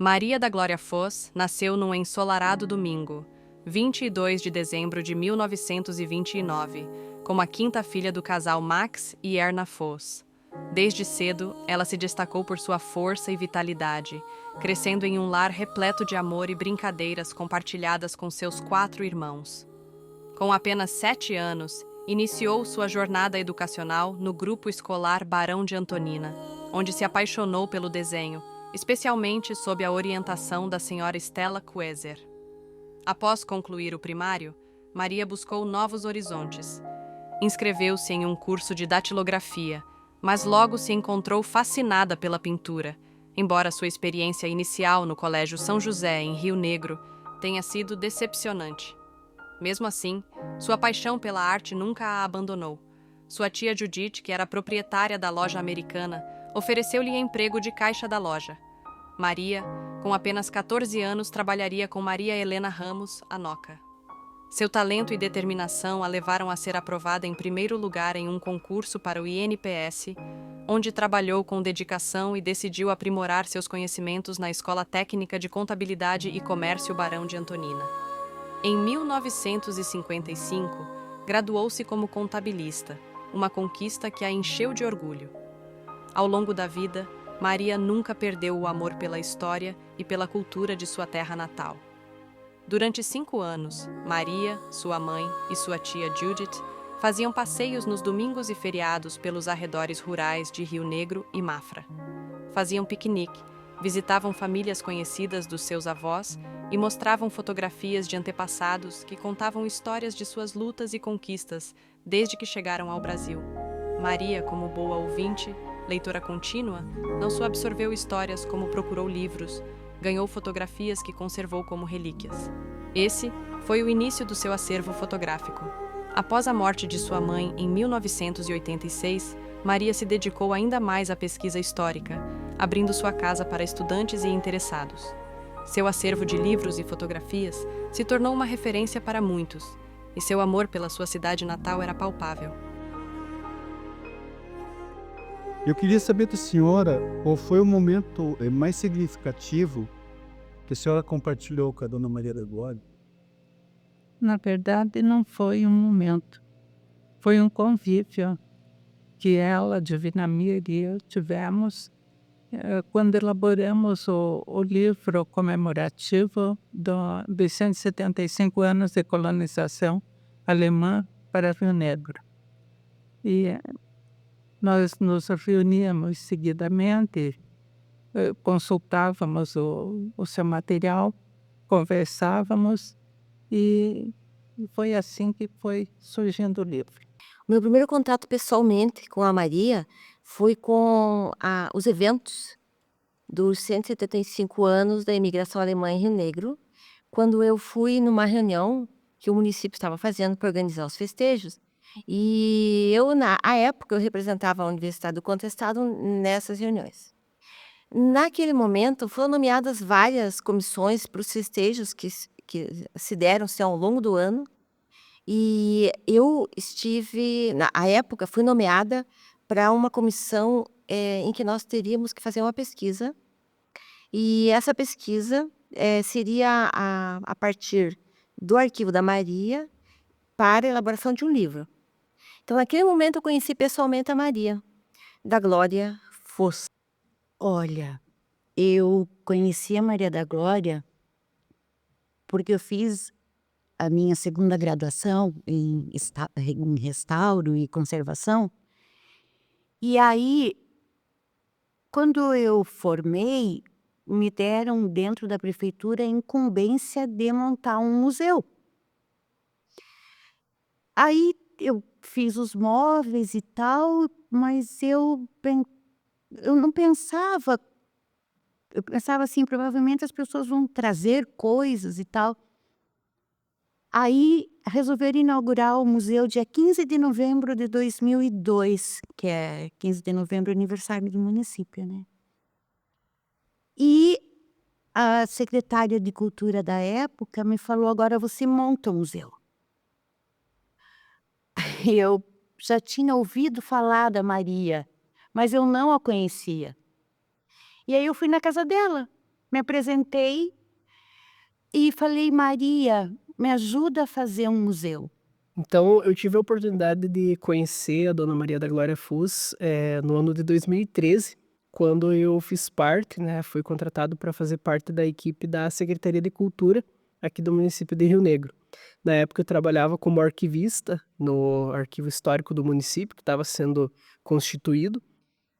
Maria da Glória Foz nasceu num ensolarado domingo, 22 de dezembro de 1929, como a quinta filha do casal Max e Erna Foz. Desde cedo, ela se destacou por sua força e vitalidade, crescendo em um lar repleto de amor e brincadeiras compartilhadas com seus 4 irmãos. Com apenas 7 anos, iniciou sua jornada educacional no grupo escolar Barão de Antonina, onde se apaixonou pelo desenho, especialmente sob a orientação da senhora Stella Kueser. Após concluir o primário, Maria buscou novos horizontes. Inscreveu-se em um curso de datilografia, mas logo se encontrou fascinada pela pintura, embora sua experiência inicial no Colégio São José, em Rio Negro, tenha sido decepcionante. Mesmo assim, sua paixão pela arte nunca a abandonou. Sua tia Judith, que era proprietária da loja americana, ofereceu-lhe emprego de caixa da loja. Maria, com apenas 14 anos, trabalharia com Maria Helena Ramos, a Noca. Seu talento e determinação a levaram a ser aprovada em primeiro lugar em um concurso para o INPS, onde trabalhou com dedicação e decidiu aprimorar seus conhecimentos na Escola Técnica de Contabilidade e Comércio Barão de Antonina. Em 1955, graduou-se como contabilista, uma conquista que a encheu de orgulho. Ao longo da vida, Maria nunca perdeu o amor pela história e pela cultura de sua terra natal. Durante 5 anos, Maria, sua mãe e sua tia Judith faziam passeios nos domingos e feriados pelos arredores rurais de Rio Negro e Mafra. Faziam piquenique, visitavam famílias conhecidas dos seus avós e mostravam fotografias de antepassados que contavam histórias de suas lutas e conquistas desde que chegaram ao Brasil. Maria, como boa ouvinte, leitora contínua, não só absorveu histórias como procurou livros, ganhou fotografias que conservou como relíquias. Esse foi o início do seu acervo fotográfico. Após a morte de sua mãe em 1986, Maria se dedicou ainda mais à pesquisa histórica, abrindo sua casa para estudantes e interessados. Seu acervo de livros e fotografias se tornou uma referência para muitos, e seu amor pela sua cidade natal era palpável. Eu queria saber da senhora qual foi o momento mais significativo que a senhora compartilhou com a Dona Maria da Glória. Na verdade, não foi um momento, foi um convívio que ela, Divina Mir e eu tivemos quando elaboramos o livro comemorativo dos 175 anos de colonização alemã para Rio Negro. E nós nos reuníamos seguidamente, consultávamos o seu material, conversávamos e foi assim que foi surgindo o livro. Meu primeiro contato pessoalmente com a Maria foi com os eventos dos 175 anos da imigração alemã em Rio Negro, quando eu fui numa reunião que o município estava fazendo para organizar os festejos, e eu, à época, eu representava a Universidade do Contestado nessas reuniões. Naquele momento, foram nomeadas várias comissões para os festejos que se deram-se ao longo do ano, e eu estive, à época, fui nomeada para uma comissão em que nós teríamos que fazer uma pesquisa, e essa pesquisa seria a partir do arquivo da Maria para a elaboração de um livro. Então, naquele momento, eu conheci pessoalmente a Maria da Glória Foz. Olha, eu conheci a Maria da Glória porque eu fiz a minha segunda graduação em restauro e conservação. E aí, quando eu formei, me deram dentro da prefeitura a incumbência de montar um museu. Aí eu fiz os móveis e tal, mas eu não pensava, eu pensava assim, provavelmente as pessoas vão trazer coisas e tal. Aí resolveram inaugurar o museu dia 15 de novembro de 2002, que é 15 de novembro, aniversário do município, né? E a secretária de Cultura da época me falou: agora você monta o museu. Eu já tinha ouvido falar da Maria, mas eu não a conhecia. E aí eu fui na casa dela. me apresentei e falei: Maria, me ajuda a fazer um museu. Então, eu tive a oportunidade de conhecer a Dona Maria da Glória Fus no ano de 2013, quando eu fiz parte, né, fui contratado para fazer parte da equipe da Secretaria de Cultura aqui do município de Rio Negro. Na época eu trabalhava como arquivista no arquivo histórico do município, que estava sendo constituído,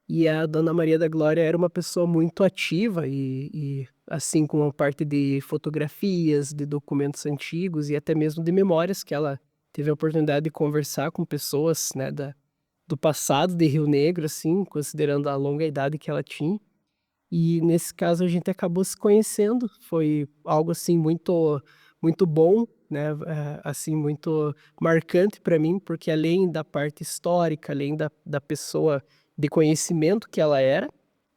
e a Dona Maria da Glória era uma pessoa muito ativa e assim, com a parte de fotografias, de documentos antigos e até mesmo de memórias, que ela teve a oportunidade de conversar com pessoas, né, do passado de Rio Negro, assim, considerando a longa idade que ela tinha. E nesse caso a gente acabou se conhecendo, foi algo assim muito bom, né, assim, muito marcante para mim, porque além da parte histórica, além da pessoa de conhecimento que ela era,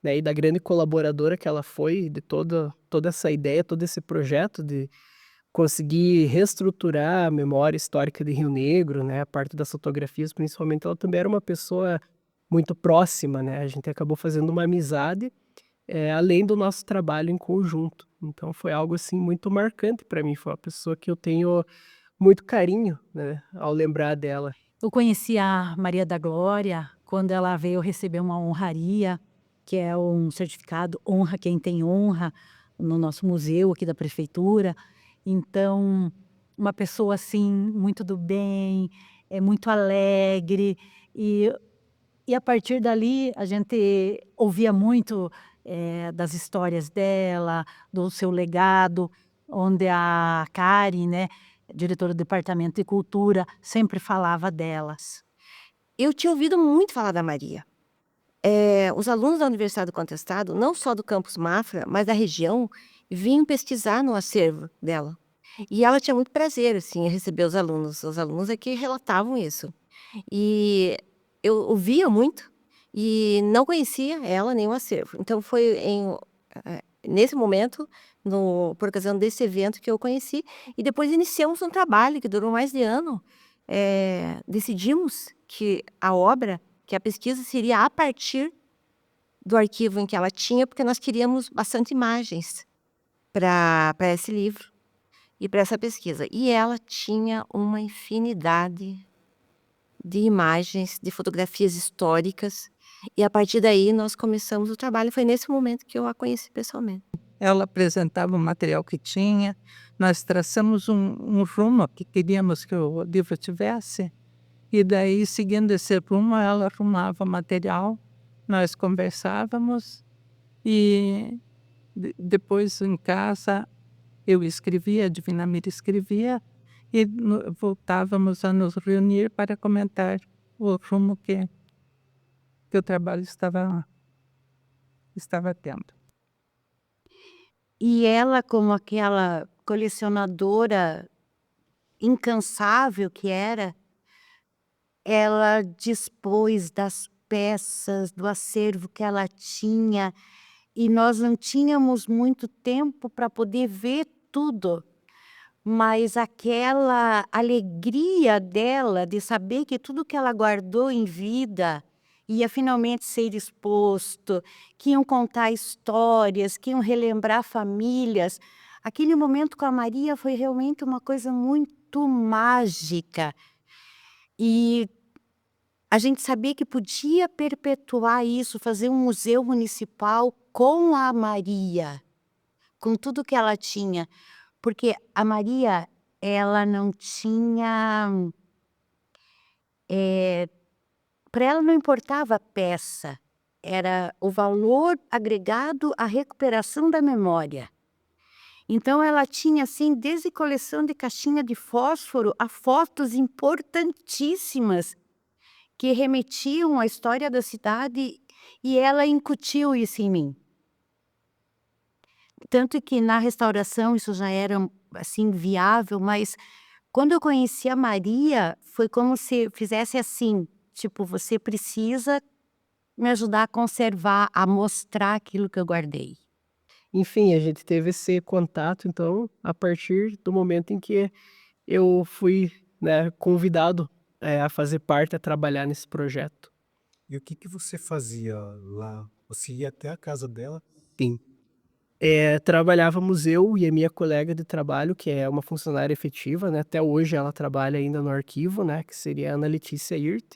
né, e da grande colaboradora que ela foi, de toda essa ideia, todo esse projeto de conseguir reestruturar a memória histórica de Rio Negro, né, a parte das fotografias principalmente, ela também era uma pessoa muito próxima, né, a gente acabou fazendo uma amizade, além do nosso trabalho em conjunto. Então foi algo, assim, muito marcante para mim, foi uma pessoa que eu tenho muito carinho, né, ao lembrar dela. Eu conheci a Maria da Glória quando ela veio receber uma honraria, que é um certificado Honra Quem Tem Honra, no nosso museu aqui da prefeitura. Então, uma pessoa assim, muito do bem, muito alegre, e, e a partir dali a gente ouvia muito das histórias dela, do seu legado, onde a Karen, né, diretora do Departamento de Cultura, sempre falava delas. Eu tinha ouvido muito falar da Maria. Os alunos da Universidade do Contestado, não só do campus Mafra, mas da região, vinham pesquisar no acervo dela. E ela tinha muito prazer, assim, em receber os alunos é que relatavam isso. E eu ouvia muito e não conhecia ela nem o acervo. Então foi nesse momento, por ocasião desse evento que eu conheci, e depois iniciamos um trabalho que durou mais de ano. Decidimos que a pesquisa seria a partir do arquivo em que ela tinha, porque nós queríamos bastante imagens para esse livro e para essa pesquisa. E ela tinha uma infinidade de imagens, de fotografias históricas, e a partir daí nós começamos o trabalho. Foi nesse momento que eu a conheci pessoalmente. Ela apresentava o material que tinha, nós traçamos um rumo que queríamos que o livro tivesse, e daí, seguindo esse rumo, ela arrumava o material, nós conversávamos, e depois em casa eu escrevia, a Divina Mira escrevia, e voltávamos a nos reunir para comentar o rumo que o trabalho estava tendo. E ela, como aquela colecionadora incansável que era, ela dispôs das peças, do acervo que ela tinha, e nós não tínhamos muito tempo para poder ver tudo, mas aquela alegria dela de saber que tudo que ela guardou em vida ia finalmente ser exposto, que iam contar histórias, que iam relembrar famílias. Aquele momento com a Maria foi realmente uma coisa muito mágica. E a gente sabia que podia perpetuar isso, fazer um museu municipal com a Maria, com tudo que ela tinha. Porque a Maria, ela não tinha... para ela não importava a peça, era o valor agregado à recuperação da memória. Então ela tinha, assim, desde coleção de caixinha de fósforo a fotos importantíssimas que remetiam à história da cidade, e ela incutiu isso em mim. Tanto que na restauração isso já era, assim, viável, mas quando eu conheci a Maria, foi como se fizesse assim, tipo, você precisa me ajudar a conservar, a mostrar aquilo que eu guardei. Enfim, a gente teve esse contato, então, a partir do momento em que eu fui, né, convidado, a fazer parte, a trabalhar nesse projeto. E o que você fazia lá? Você ia até a casa dela? Sim. Trabalhávamos eu e a minha colega de trabalho, que é uma funcionária efetiva, né, até hoje ela trabalha ainda no arquivo, né, que seria a Ana Letícia Hirt,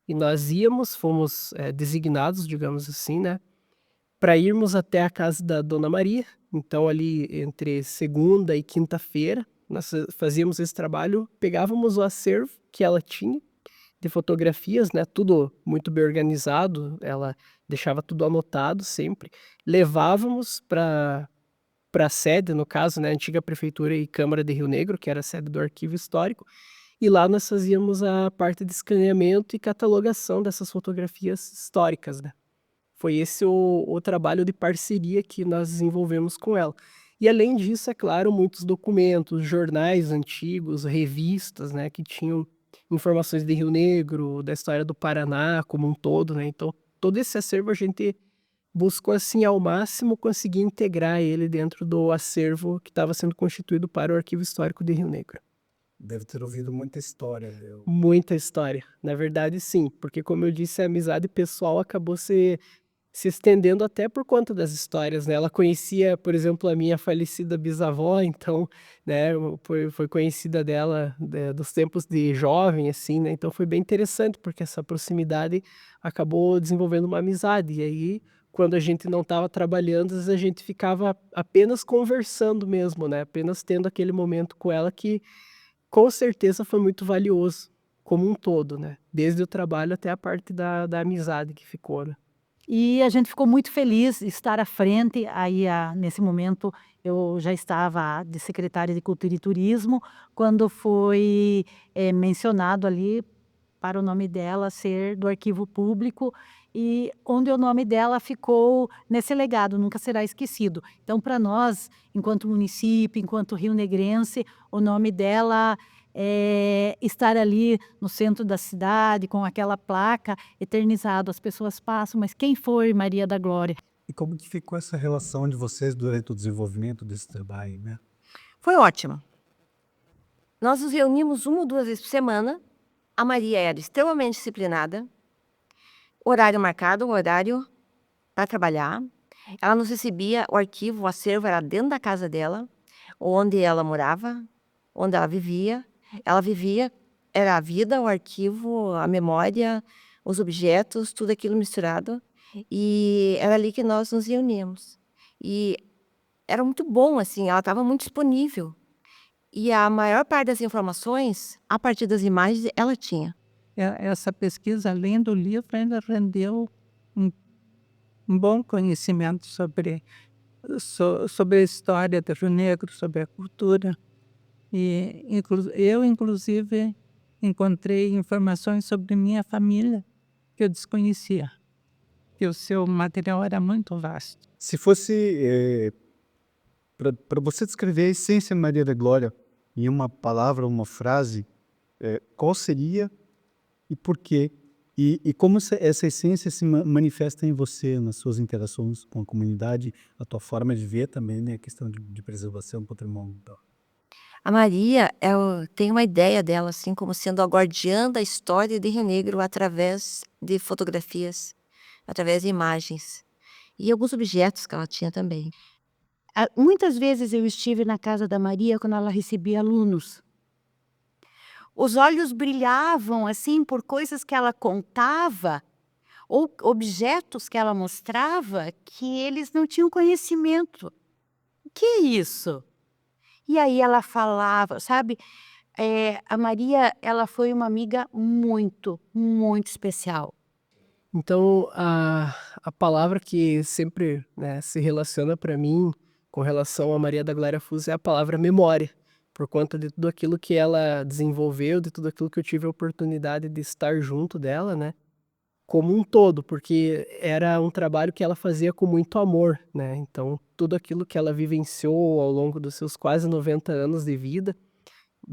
e nós fomos, designados, digamos assim, né, para irmos até a casa da Dona Maria. Então ali entre segunda e quinta-feira, nós fazíamos esse trabalho, pegávamos o acervo que ela tinha de fotografias, né, tudo muito bem organizado, ela deixava tudo anotado sempre, levávamos para a sede, no caso, né, a antiga prefeitura e Câmara de Rio Negro, que era a sede do arquivo histórico, e lá nós fazíamos a parte de escaneamento e catalogação dessas fotografias históricas, né. Foi esse o trabalho de parceria que nós desenvolvemos com ela. E além disso, é claro, muitos documentos, jornais antigos, revistas, né, que tinham informações de Rio Negro, da história do Paraná como um todo, né, então todo esse acervo a gente buscou, assim, ao máximo conseguir integrar ele dentro do acervo que estava sendo constituído para o Arquivo Histórico de Rio Negro. Deve ter ouvido muita história. Muita história, na verdade sim, porque como eu disse, a amizade pessoal acabou se estendendo até por conta das histórias, né, ela conhecia, por exemplo, a minha falecida bisavó, então, né, foi conhecida dela, dos tempos de jovem, assim, né, então foi bem interessante, porque essa proximidade acabou desenvolvendo uma amizade, e aí, quando a gente não estava trabalhando, às vezes a gente ficava apenas conversando mesmo, né, apenas tendo aquele momento com ela que, com certeza, foi muito valioso, como um todo, né, desde o trabalho até a parte da amizade que ficou, né. E a gente ficou muito feliz de estar à frente, aí nesse momento eu já estava de secretária de Cultura e Turismo, quando foi, mencionado ali para o nome dela ser do arquivo público, e onde o nome dela ficou nesse legado, nunca será esquecido. Então para nós, enquanto município, enquanto rionegrense, o nome dela, estar ali no centro da cidade com aquela placa eternizado, as pessoas passam, mas quem foi Maria da Glória? E como que ficou essa relação de vocês durante o desenvolvimento desse trabalho, né? Foi ótimo. Nós nos reunimos 1 ou 2 vezes por semana. A Maria era extremamente disciplinada, horário marcado, horário para trabalhar. Ela nos recebia, o arquivo, o acervo era dentro da casa dela, onde ela morava, onde ela vivia. Ela vivia, era a vida, o arquivo, a memória, os objetos, tudo aquilo misturado. E era ali que nós nos reuníamos. E era muito bom, assim, ela estava muito disponível. E a maior parte das informações, a partir das imagens, ela tinha. Essa pesquisa, além do livro, ainda rendeu um bom conhecimento sobre a história do Rio Negro, sobre a cultura. E eu, inclusive, encontrei informações sobre minha família que eu desconhecia, que o seu material era muito vasto. Se fosse para você descrever a essência de Maria da Glória em uma palavra, uma frase, qual seria e por quê? E como essa essência se manifesta em você, nas suas interações com a comunidade, a tua forma de ver também, né, a questão de preservação do patrimônio. A Maria, tem uma ideia dela, assim, como sendo a guardiã da história de Rio Negro através de fotografias, através de imagens. E alguns objetos que ela tinha também. Muitas vezes eu estive na casa da Maria quando ela recebia alunos. Os olhos brilhavam, assim, por coisas que ela contava ou objetos que ela mostrava que eles não tinham conhecimento. "O que é isso?" E aí ela falava, sabe, a Maria, ela foi uma amiga muito, muito especial. Então, a palavra que sempre, né, se relaciona para mim com relação a Maria da Glória Fus é a palavra memória, por conta de tudo aquilo que ela desenvolveu, de tudo aquilo que eu tive a oportunidade de estar junto dela, né, como um todo, porque era um trabalho que ela fazia com muito amor, né, então tudo aquilo que ela vivenciou ao longo dos seus quase 90 anos de vida,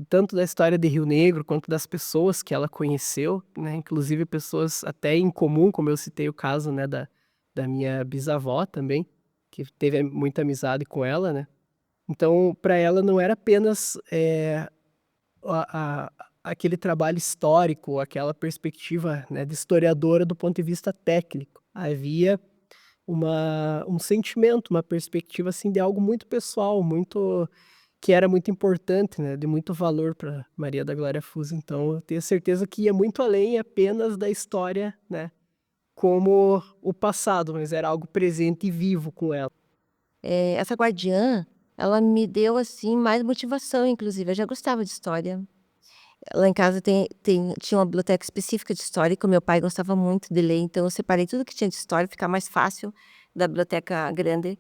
tanto da história de Rio Negro, quanto das pessoas que ela conheceu, né, inclusive pessoas até em comum, como eu citei o caso, né, da minha bisavó também, que teve muita amizade com ela, né. Então, para ela não era apenas, a aquele trabalho histórico, aquela perspectiva, né, de historiadora do ponto de vista técnico. Havia um sentimento, uma perspectiva assim de algo muito pessoal, muito que era muito importante, né, de muito valor para Maria da Glória Fuso. Então eu tenho certeza que ia muito além apenas da história, né, como o passado, mas era algo presente e vivo com ela. Essa guardiã, ela me deu, assim, mais motivação, inclusive. Eu já gostava de história. Lá em casa tinha uma biblioteca específica de história, que o meu pai gostava muito de ler, então eu separei tudo que tinha de história, ficar mais fácil da biblioteca grande.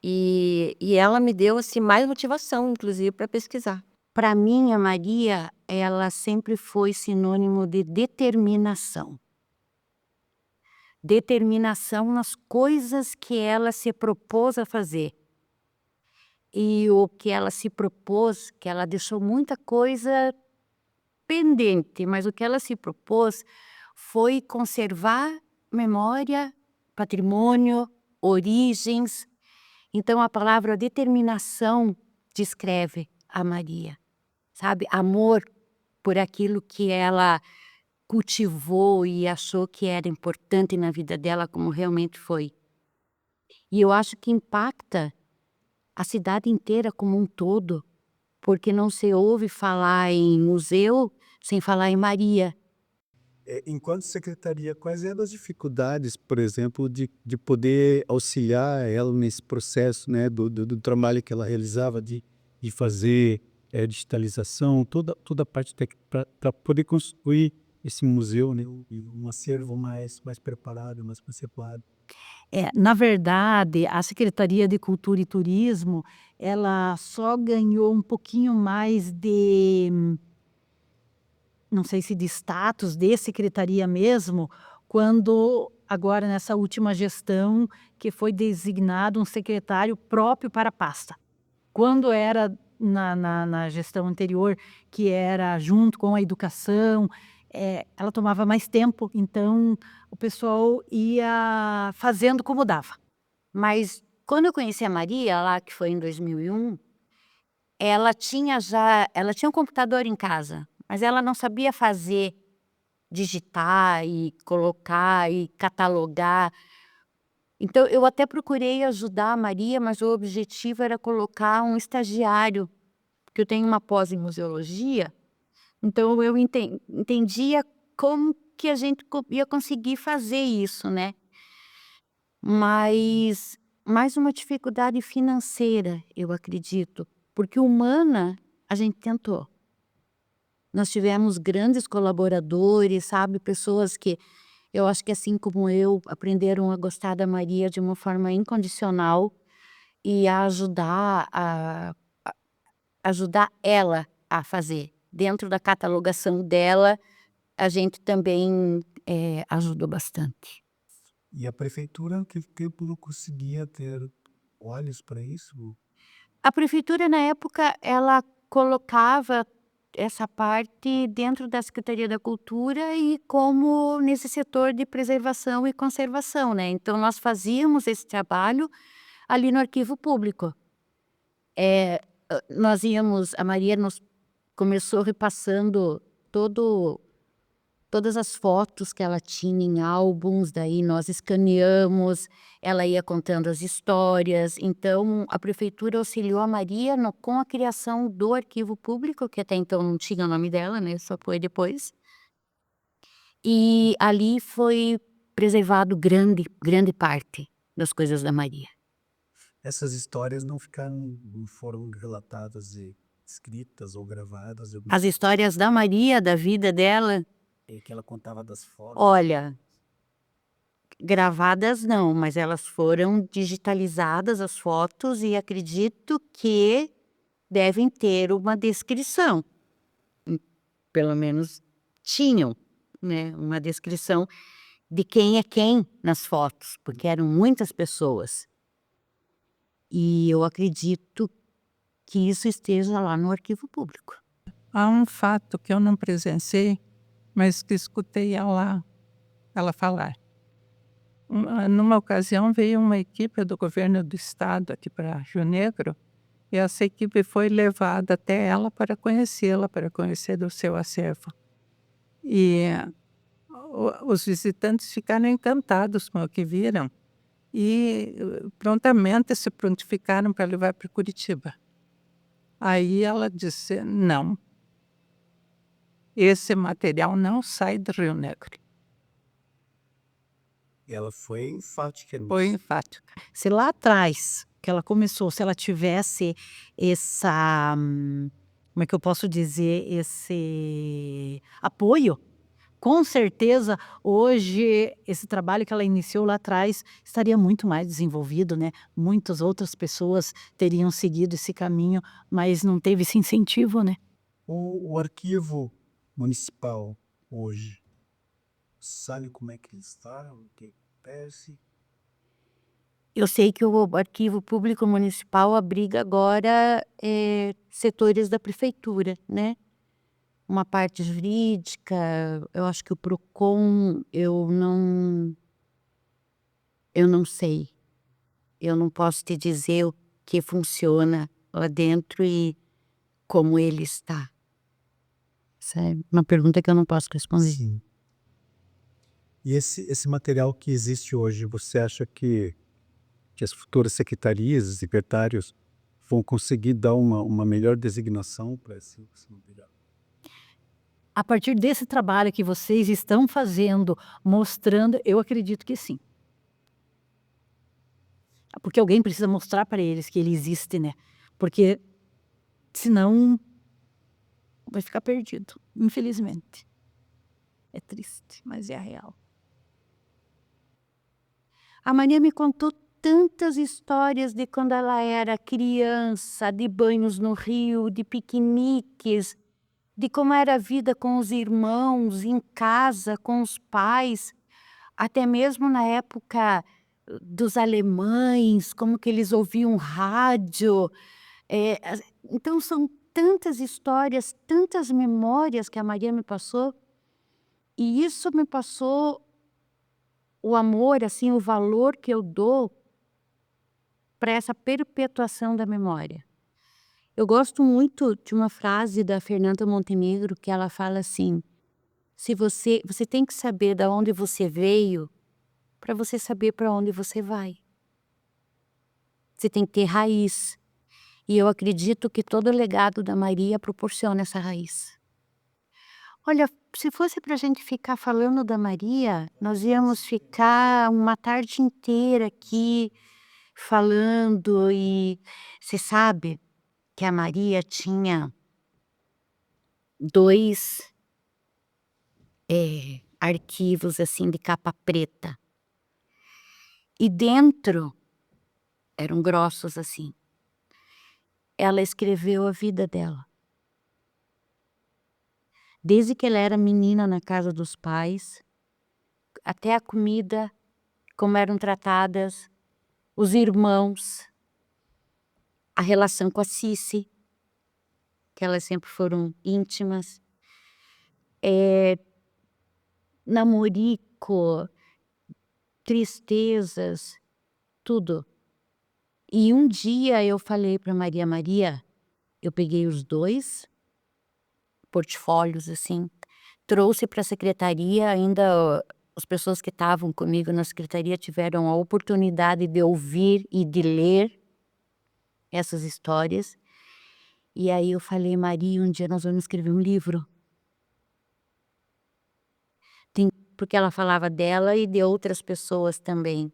E ela me deu, assim, mais motivação, inclusive, para pesquisar. Para mim, a Maria, ela sempre foi sinônimo de determinação. Determinação nas coisas que ela se propôs a fazer. E o que ela se propôs, que ela deixou muita coisa pendente, mas o que ela se propôs foi conservar memória, patrimônio, origens. Então a palavra determinação descreve a Maria, sabe? Amor por aquilo que ela cultivou e achou que era importante na vida dela, como realmente foi. E eu acho que impacta a cidade inteira como um todo, porque não se ouve falar em museu sem falar em Maria. Enquanto secretaria, quais eram as dificuldades, por exemplo, de poder auxiliar ela nesse processo, né, do trabalho que ela realizava de fazer digitalização, toda a parte técnica, para poder construir esse museu, né, um acervo mais preparado, mais conceituado? Na verdade, a Secretaria de Cultura e Turismo, ela só ganhou um pouquinho mais de, não sei se de status, de secretaria mesmo, quando agora nessa última gestão que foi designado um secretário próprio para a pasta. Quando era na gestão anterior, que era junto com a educação, ela tomava mais tempo, então o pessoal ia fazendo como dava. Mas quando eu conheci a Maria, lá que foi em 2001, ela tinha um computador em casa, mas ela não sabia fazer, digitar e colocar e catalogar. Então eu até procurei ajudar a Maria, mas o objetivo era colocar um estagiário, porque eu tenho uma pós em museologia, então eu entendia como que a gente ia conseguir fazer isso, né. Mas mais uma dificuldade financeira, eu acredito, porque humana a gente tentou. Nós tivemos grandes colaboradores, sabe, pessoas que eu acho que assim como eu, aprenderam a gostar da Maria de uma forma incondicional e a ajudar ela a fazer. Dentro da catalogação dela, a gente também, ajudou bastante. E a prefeitura, que tempo não conseguia ter olhos para isso? A prefeitura na época, ela colocava essa parte dentro da Secretaria da Cultura e como nesse setor de preservação e conservação, né, então nós fazíamos esse trabalho ali no arquivo público. A Maria nos começou repassando todas as fotos que ela tinha em álbuns, daí nós escaneamos, ela ia contando as histórias, então a prefeitura auxiliou a Maria com a criação do arquivo público, que até então não tinha o nome dela, né, só foi depois. E ali foi preservado grande parte das coisas da Maria. Essas histórias não foram relatadas e escritas ou gravadas? As histórias da Maria, da vida dela, Que ela contava das fotos? olha, gravadas não, mas elas foram digitalizadas as fotos e acredito que devem ter uma descrição. Pelo menos tinham, né, uma descrição de quem é quem nas fotos, porque eram muitas pessoas. E eu acredito que isso esteja lá no arquivo público. Há um fato que eu não presenciei, mas que escutei ela falar. Numa ocasião veio uma equipe do governo do estado aqui para Rio Negro, e essa equipe foi levada até ela para conhecê-la, para conhecer o seu acervo. E os visitantes ficaram encantados com o que viram, e prontamente se prontificaram para levar para Curitiba. Aí ela disse: não, esse material não sai do Rio Negro. Ela foi enfática Foi nisso. enfático. Se lá atrás que ela começou, se ela tivesse essa, como é que eu posso dizer, esse apoio, com certeza hoje esse trabalho que ela iniciou lá atrás estaria muito mais desenvolvido, né? Muitas outras pessoas teriam seguido esse caminho, mas não teve esse incentivo, né? O arquivo municipal hoje, sabe como é que ele está? O que acontece? Eu sei que o Arquivo Público Municipal abriga agora setores da prefeitura, né? Uma parte jurídica, eu acho que o Procon, eu não sei. Eu não posso te dizer o que funciona lá dentro e como ele está. Essa é uma pergunta que eu não posso responder. Sim. E esse material que existe hoje, você acha que as futuras secretarias, os secretários, vão conseguir dar uma melhor designação para esse material? A partir desse trabalho que vocês estão fazendo, mostrando, eu acredito que sim. Porque alguém precisa mostrar para eles que ele existe, né? Porque senão vai ficar perdido, infelizmente. É triste, mas é a real. A Maria me contou tantas histórias de quando ela era criança, de banhos no rio, de piqueniques, de como era a vida com os irmãos, em casa, com os pais, até mesmo na época dos alemães, como que eles ouviam rádio. Então são tantas histórias, tantas memórias que a Maria me passou, e isso me passou o amor, assim, o valor que eu dou para essa perpetuação da memória. Eu gosto muito de uma frase da Fernanda Montenegro que ela fala assim: se você tem que saber de onde você veio para você saber para onde você vai. Você tem que ter raiz. E eu acredito que todo o legado da Maria proporciona essa raiz. Olha, se fosse para a gente ficar falando da Maria, nós íamos ficar uma tarde inteira aqui falando, e você sabe que a Maria tinha 2 arquivos, assim, de capa preta. E dentro eram grossos, assim. Ela escreveu a vida dela. Desde que ela era menina na casa dos pais, até a comida, como eram tratadas, os irmãos, a relação com a Cici, que elas sempre foram íntimas, namorico, tristezas, tudo. E um dia eu falei para Maria, eu peguei os 2 portfólios, assim, trouxe para a secretaria, ainda as pessoas que estavam comigo na secretaria tiveram a oportunidade de ouvir e de ler essas histórias. E aí eu falei: Maria, um dia nós vamos escrever um livro. Porque ela falava dela e de outras pessoas também.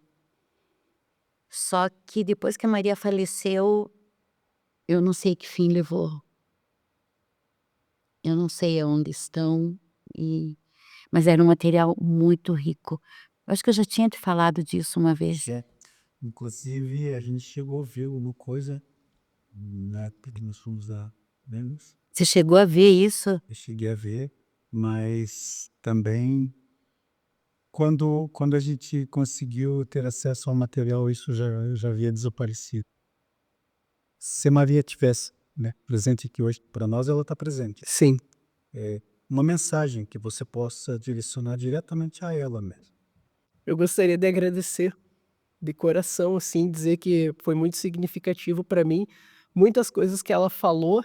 Só que depois que a Maria faleceu, eu não sei que fim levou. Eu não sei aonde estão, mas era um material muito rico. Eu acho que eu já tinha te falado disso uma vez. Inclusive, a gente chegou a ver uma coisa na época que nós fomos a Vênus. Você chegou a ver isso? Eu cheguei a ver, mas também quando a gente conseguiu ter acesso ao material, isso já havia desaparecido. Se Maria tivesse, né, presente aqui hoje, para nós ela está presente. Sim. Uma mensagem que você possa direcionar diretamente a ela mesmo. Eu gostaria de agradecer de coração, assim, dizer que foi muito significativo para mim. Muitas coisas que ela falou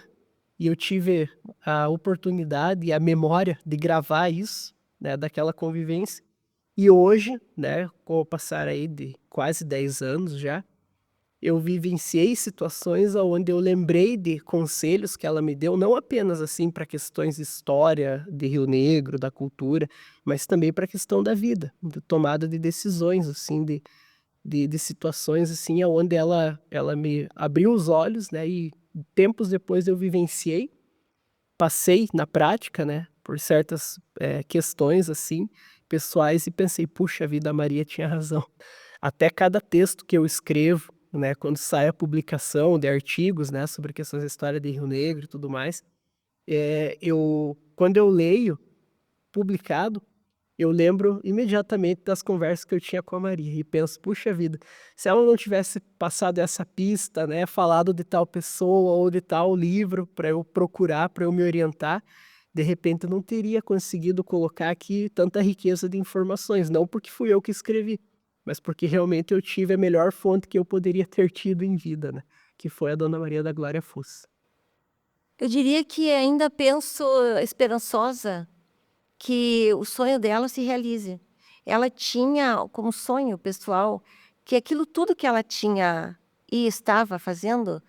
e eu tive a oportunidade e a memória de gravar isso, né, daquela convivência. E hoje, né, com o passar aí de quase 10 anos já, eu vivenciei situações onde eu lembrei de conselhos que ela me deu, não apenas assim para questões de história de Rio Negro, da cultura, mas também para a questão da vida, de tomada de decisões, assim, de situações assim, onde ela me abriu os olhos, né, e tempos depois eu vivenciei, passei na prática, né, por certas questões assim, pessoais, e pensei, puxa vida, a Maria tinha razão. Até cada texto que eu escrevo, né, quando sai a publicação de artigos, né, sobre questões da história de Rio Negro e tudo mais, quando eu leio publicado, eu lembro imediatamente das conversas que eu tinha com a Maria e penso, puxa vida, se ela não tivesse passado essa pista, né, falado de tal pessoa ou de tal livro para eu procurar, para eu me orientar, de repente eu não teria conseguido colocar aqui tanta riqueza de informações, não porque fui eu que escrevi, mas porque realmente eu tive a melhor fonte que eu poderia ter tido em vida, né, que foi a Dona Maria da Glória Fuss. Eu diria que ainda penso esperançosa que o sonho dela se realize. Ela tinha como sonho pessoal que aquilo tudo que ela tinha e estava fazendo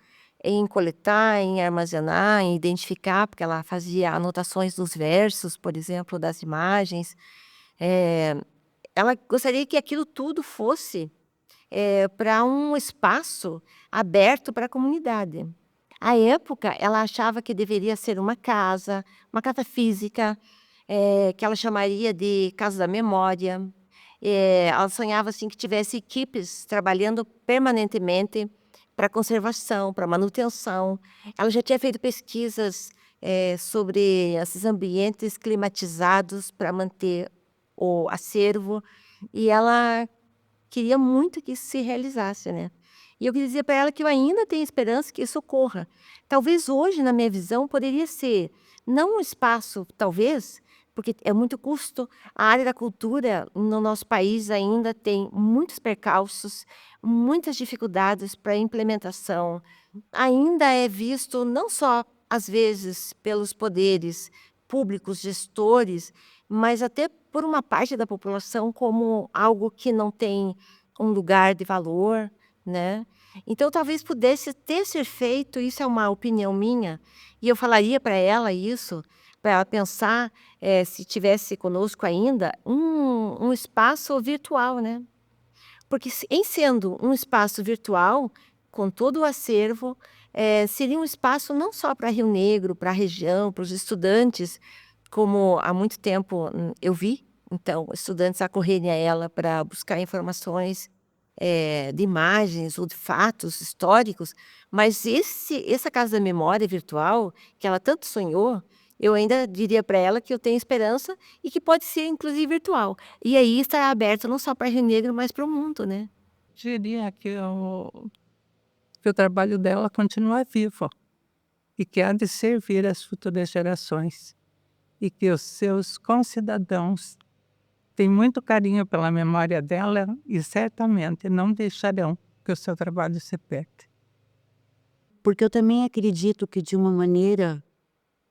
em coletar, em armazenar, em identificar, porque ela fazia anotações dos versos, por exemplo, das imagens. eh, Ela gostaria que aquilo tudo fosse para um espaço aberto para a comunidade. À época, ela achava que deveria ser uma casa física, que ela chamaria de Casa da Memória. Ela sonhava, assim, que tivesse equipes trabalhando permanentemente para conservação, para manutenção. Ela já tinha feito pesquisas, sobre esses ambientes climatizados para manter o acervo, e ela queria muito que isso se realizasse, né. E eu queria dizer para ela que eu ainda tenho esperança que isso ocorra. Talvez hoje, na minha visão, poderia ser não um espaço, talvez, porque é muito custo, a área da cultura no nosso país ainda tem muitos percalços, muitas dificuldades para implementação. Ainda é visto não só, às vezes, pelos poderes públicos, gestores, mas até por uma parte da população como algo que não tem um lugar de valor, né. Então talvez pudesse ter ser feito, isso é uma opinião minha, e eu falaria para ela isso, para ela pensar, se tivesse conosco ainda, um espaço virtual, né. Porque em sendo um espaço virtual, com todo o acervo, seria um espaço não só para Rio Negro, para a região, para os estudantes, como há muito tempo, eu vi, então, estudantes acorrerem a ela para buscar informações, de imagens ou de fatos históricos, mas essa casa da memória virtual, que ela tanto sonhou, eu ainda diria para ela que eu tenho esperança e que pode ser inclusive virtual. E aí estará aberto não só para Rio Negro, mas para o mundo, né. Diria que o trabalho dela continua vivo e que há de servir às futuras gerações e que os seus concidadãos têm muito carinho pela memória dela e certamente não deixarão que o seu trabalho se perca. Porque eu também acredito que de uma maneira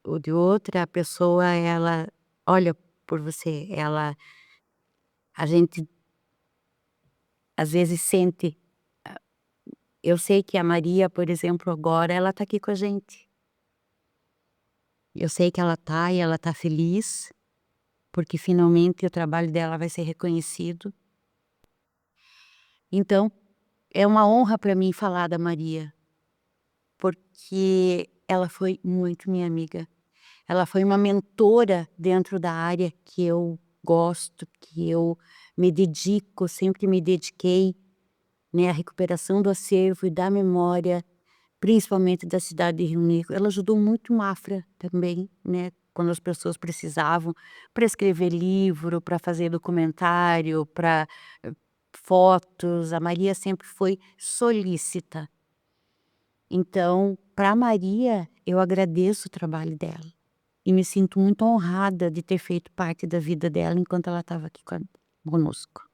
ou de outra a pessoa ela olha por você, a gente às vezes sente, eu sei que a Maria, por exemplo, agora ela está aqui com a gente. Eu sei que ela está e ela está feliz, porque finalmente o trabalho dela vai ser reconhecido. Então, é uma honra para mim falar da Maria, porque ela foi muito minha amiga. Ela foi uma mentora dentro da área que eu gosto, que eu me dedico, sempre me dediquei, né, à recuperação do acervo e da memória, principalmente da cidade de Rio Negro. Ela ajudou muito Mafra também, né, quando as pessoas precisavam, para escrever livro, para fazer documentário, para fotos. A Maria sempre foi solícita. Então, para Maria, eu agradeço o trabalho dela. E me sinto muito honrada de ter feito parte da vida dela enquanto ela estava aqui conosco.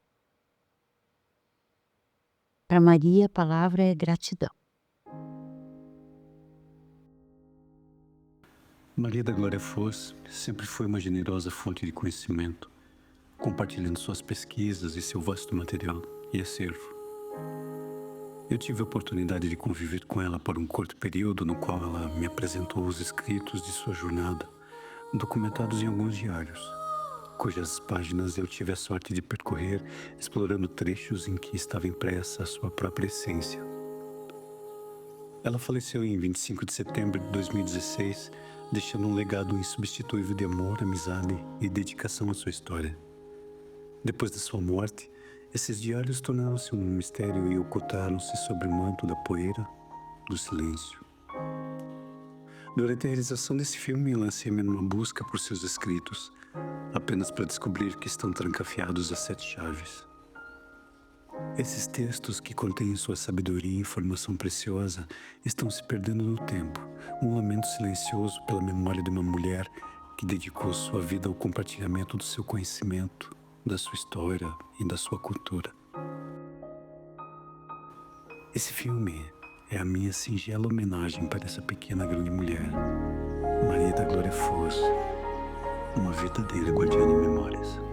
Para Maria, a palavra é gratidão. Maria da Glória Foz sempre foi uma generosa fonte de conhecimento, compartilhando suas pesquisas e seu vasto material e acervo. Eu tive a oportunidade de conviver com ela por um curto período, no qual ela me apresentou os escritos de sua jornada, documentados em alguns diários, cujas páginas eu tive a sorte de percorrer, explorando trechos em que estava impressa a sua própria essência. Ela faleceu em 25 de setembro de 2016, deixando um legado insubstituível de amor, amizade e dedicação à sua história. Depois da sua morte, esses diários tornaram-se um mistério e ocultaram-se sob o manto da poeira, do silêncio. Durante a realização desse filme, lancei-me numa busca por seus escritos, apenas para descobrir que estão trancafiados a 7 chaves. Esses textos, que contêm sua sabedoria e informação preciosa, estão se perdendo no tempo, um lamento silencioso pela memória de uma mulher que dedicou sua vida ao compartilhamento do seu conhecimento, da sua história e da sua cultura. Esse filme é a minha singela homenagem para essa pequena grande mulher, Maria da Glória Foz, uma verdadeira guardiã de memórias.